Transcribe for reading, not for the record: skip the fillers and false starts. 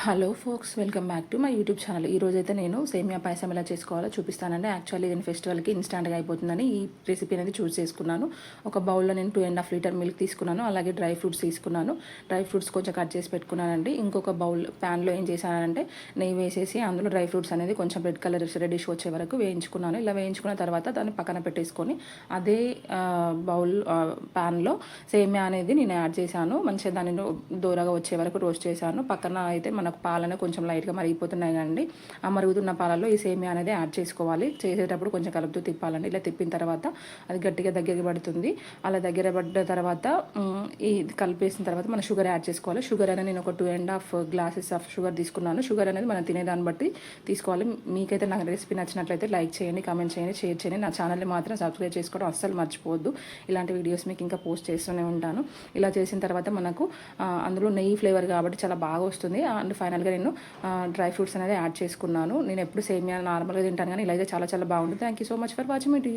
Hello folks, welcome back to my YouTube channel. ఈరోజు అయితే నేను సేమియా పాయసం ఎలా చేసుకోవాలో చూపిస్తానండి. యాక్చువల్లీ నేను ఫెస్టివల్కి ఇన్స్టాంట్గా అయిపోతుందని ఈ రెసిపీ అనేది చూస్ చేసుకున్నాను. ఒక బౌల్లో నేను 2.5 లీటర్ మిల్క్ తీసుకున్నాను. అలాగే డ్రై ఫ్రూట్స్ తీసుకున్నాను. డ్రై ఫ్రూట్స్ కొంచెం కట్ చేసి పెట్టుకున్నానండి. ఇంకొక బౌల్ ప్యాన్లో ఏం చేశానంటే నెయ్యి వేసేసి అందులో డ్రై ఫ్రూట్స్ అనేది కొంచెం రెడ్ కలర్ రెడిష్ వచ్చే వరకు వేయించుకున్నాను. ఇలా వేయించుకున్న తర్వాత దాన్ని పక్కన పెట్టేసుకొని అదే బౌల్ ప్యాన్లో సేమియా అనేది నేను యాడ్ చేశాను. మంచిగా దాన్ని దూరగా వచ్చే వరకు రోస్ట్ చేశాను. పక్కన అయితే మనకు పాలనే కొంచెం లైట్గా మరిగిపోతున్నాయి కదండి. ఆ మరుగుతున్న పాలలో ఈ సేమియా అనేది యాడ్ చేసుకోవాలి. చేసేటప్పుడు కొంచెం కలుపుతూ తిప్పాలండి. ఇలా తిప్పిన తర్వాత అది గట్టిగా దగ్గరికి పడుతుంది. అలా దగ్గర పడ్డ తర్వాత ఇది కలిపేసిన తర్వాత మనం షుగర్ యాడ్ చేసుకోవాలి. షుగర్ అనేది నేను ఒక 2.5 గ్లాసెస్ ఆఫ్ షుగర్ తీసుకున్నాను. షుగర్ అనేది మనం తినేదాన్ని బట్టి తీసుకోవాలి. మీకైతే నాకు రెసిపీ నచ్చినట్లయితే లైక్ చేయండి, కామెంట్ చేయండి, షేర్ చేయండి. నా ఛానల్ని మాత్రం సబ్స్క్రైబ్ చేసుకోవడం అస్సలు మర్చిపోవద్దు. ఇలాంటి వీడియోస్ మీకు ఇంకా పోస్ట్ చేస్తూనే ఉంటాను. ఇలా చేసిన తర్వాత మనకు అందులో నెయ్యి ఫ్లేవర్ కాబట్టి చాలా బాగా వస్తుంది. అండ్ ఫైనల్గా నేను డ్రై ఫ్రూట్స్ అనేది యాడ్ చేసుకున్నాను. నేను ఎప్పుడు సేమియా నార్మల్గా తింటాను, కానీ ఇలా అయితే చాలా చాలా బాగుంటుంది. Thank you so much for watching my video.